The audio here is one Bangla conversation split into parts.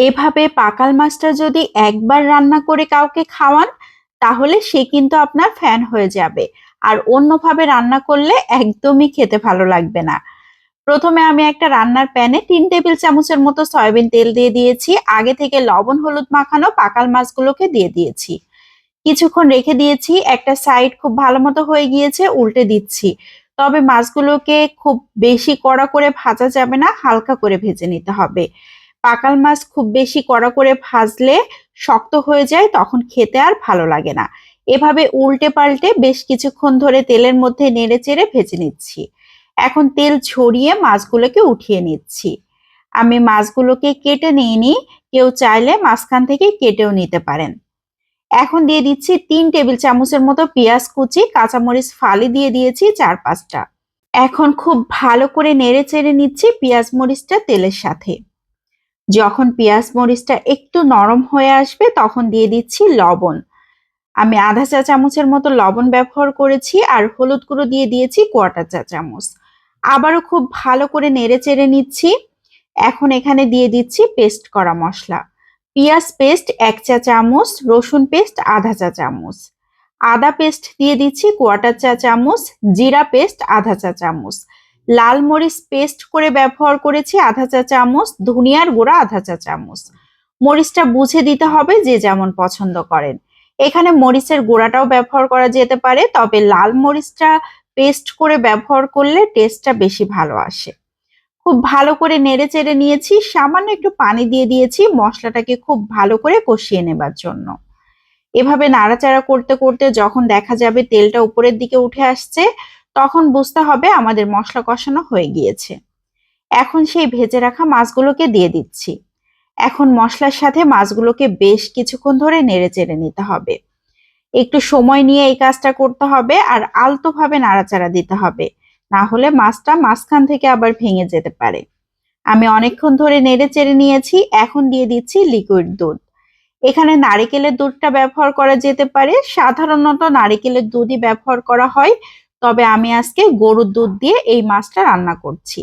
এভাবে পাকাল মাছটা যদি একবার রান্না করে কাউকে খাওয়ান, তাহলে সে কিন্তু আপনার ফ্যান হয়ে যাবে। আর অন্যভাবে রান্না করলে একদমই খেতে ভালো লাগবে না। প্রথমে আমি একটা রান্নার প্যানে 3 টেবিল চামচের মতো সয়াবিন তেল দিয়ে দিয়েছি। আগে থেকে লবণ হলুদ মাখানো পাকাল মাছগুলোকে দিয়ে দিয়েছি। কিছুক্ষণ রেখে দিয়েছি। একটা সাইড খুব ভালো মতো হয়ে গিয়েছে, উল্টে দিচ্ছি। তবে মাছগুলোকে খুব বেশি কড়া করে ভাজা যাবে না, হালকা করে ভেজে নিতে হবে। পাকাল মাছ খুব বেশি কড়া করে ভাজলে শক্ত হয়ে যায়, তখন খেতে আর ভালো লাগে না। এভাবে উল্টে পাল্টে বেশ কিছুক্ষণ ধরে তেলের মধ্যে নেড়ে চেড়ে ভেজে নিচ্ছি। এখন তেল ঝরিয়ে মাছগুলোকে উঠিয়ে নিচ্ছি। আমি মাছগুলোকে কেটে নিইনি, কেউ চাইলে মাঝখান থেকে কেটেও নিতে পারেন। এখন দিয়ে দিচ্ছি 3 টেবিল চামচের মতো পেঁয়াজ কুচি, কাঁচামরিচ ফালি দিয়ে দিয়েছি 4-5টা। এখন খুব ভালো করে নেড়ে চেড়ে নিচ্ছি পেঁয়াজ মরিচটা তেলের সাথে। যখন পেঁয়াজ মরিচটা একটু নরম হয়ে আসবে তখন দিয়ে দিচ্ছি লবণ। আমি আধা চা চামচের মতো লবণ ব্যবহার করেছি, আর হলুদ গুঁড়ো দিয়ে দিয়েছি 1/4 চা চামচ। আবারও খুব ভালো করে নেড়ে চেড়ে নিচ্ছি। এখন এখানে দিয়ে দিচ্ছি পেস্ট করা মশলা। পেঁয়াজ পেস্ট 1 চা চামচ, রসুন পেস্ট আধা চা চামচ, আদা পেস্ট দিয়ে দিচ্ছি 1/4 চা চামচ, জিরা পেস্ট আধা চা চামচ, লাল মরিচ পেস্ট করে ব্যবহার করেছি আধা চা চামচ, ধনিয়ার গুঁড়া আধা চা চামচ। মরিচটা বুঝে দিতে হবে, যে যেমন পছন্দ করেন। এখানে মরিচের গুঁড়াটাও ব্যবহার করা যেতে পারে, তবে লাল মরিচটা পেস্ট করে ব্যবহার করলে টেস্টটা বেশি ভালো আসে। খুব ভালো করে নেড়ে চেড়ে নিয়েছি। সামান্য একটু পানি দিয়ে দিয়েছি মশলাটাকে খুব ভালো করে কষিয়ে নেবার জন্য। এভাবে নাড়াচাড়া করতে করতে যখন দেখা যাবে তেলটা উপরের দিকে উঠে আসছে, তখন বুঝতে হবে আমাদের মশলা কষানো হয়ে গিয়েছে। এখন সেই ভেজে রাখা মাছগুলোকে দিয়ে দিচ্ছি। এখন মশলার সাথে মাছগুলোকে বেশ কিছুক্ষণ ধরে নেড়ে চেড়ে নিতে হবে। একটু সময় নিয়ে এই কাজটা করতে হবে, আর আলতোভাবে নাড়াচাড়া দিতে হবে, না হলে মাছটা মাঝখান থেকে আবার ভেঙে যেতে পারে। আমি অনেকক্ষণ ধরে নেড়ে চেড়ে নিয়েছি। এখন দিয়ে দিচ্ছি লিকুইড দুধ। এখানে নারিকেলের দুধটা ব্যবহার করা যেতে পারে, সাধারণত নারিকেলের দুধই ব্যবহার করা হয়, তবে আমি আজকে গরুর দুধ দিয়ে এই মাছটা রান্না করছি।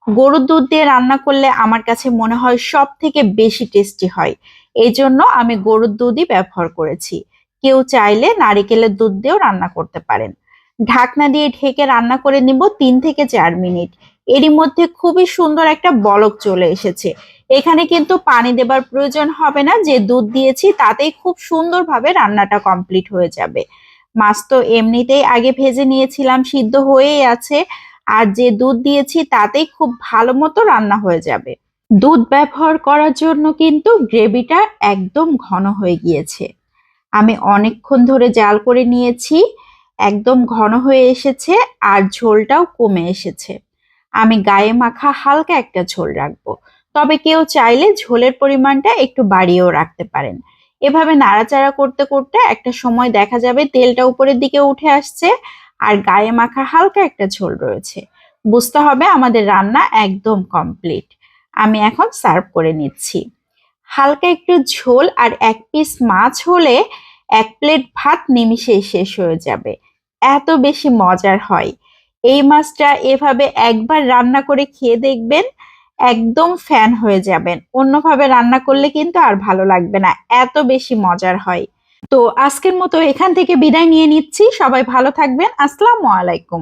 গরুর দুধ দিয়ে রান্না করলে আমার কাছে মনে হয় সব থেকে বেশি টেস্টি হয়, এই জন্য আমি গরুর দুধই ব্যবহার করেছি। কেউ চাইলে নারিকেলের দুধ দিয়েও রান্না করতে পারেন। ঢাকনা দিয়ে ঢেকে রান্না করে নিব 3 থেকে 4 মিনিট। এরই মধ্যে খুবই সুন্দর একটা বলক চলে এসেছে। এখানে কিন্তু পানি দেবার প্রয়োজন হবে না, যে দুধ দিয়েছি তাতেই খুব সুন্দরভাবে রান্নাটা কমপ্লিট হয়ে যাবে। মাছ তো এমনিতেই আগে ভেজে নিয়েছিলাম, সিদ্ধ হয়েই আছে, আর যে দুধ দিয়েছি তাতেই খুব ভালো মতো রান্না হয়ে যাবে। দুধ ব্যবহার করার জন্য কিন্তু গ্রেভিটা একদম ঘন হয়ে গিয়েছে। আমি অনেকক্ষণ ধরে জাল করে নিয়েছি, একদম ঘন হয়ে এসেছে, আর ঝোলটাও কমে এসেছে। আমি গায়ে মাখা হালকা একটা ঝোল রাখবো, তবে কেউ চাইলে ঝোলের পরিমাণটা একটু বাড়িয়েও রাখতে পারেন। এভাবে নাড়াচাড়া করতে করতে একটা সময় দেখা যাবে তেলটা উপরের দিকে উঠে আসছে, আর গায়ে মাখা হালকা একটা ঝোল রয়েছে। বুঝতে হবে আমাদের রান্না একদম কমপ্লিট। আমি এখন সার্ভ করে নিচ্ছি। হালকা একটু ঝোল আর 1 পিস মাছ হলে 1 প্লেট ভাত নিমিষেই শেষ হয়ে যাবে। এত বেশি মজার হয়। এই মাছটা এভাবে একবার রান্না করে খেয়ে দেখবেন, একদম ফ্যান হয়ে যাবেন। অন্যভাবে রান্না করলে কিন্তু আর ভালো লাগবে না, এত বেশি মজার হয়। তো আজকের মতো এখান থেকে বিদায় নিয়ে নিচ্ছি। সবাই ভালো থাকবেন। আসসালামু আলাইকুম।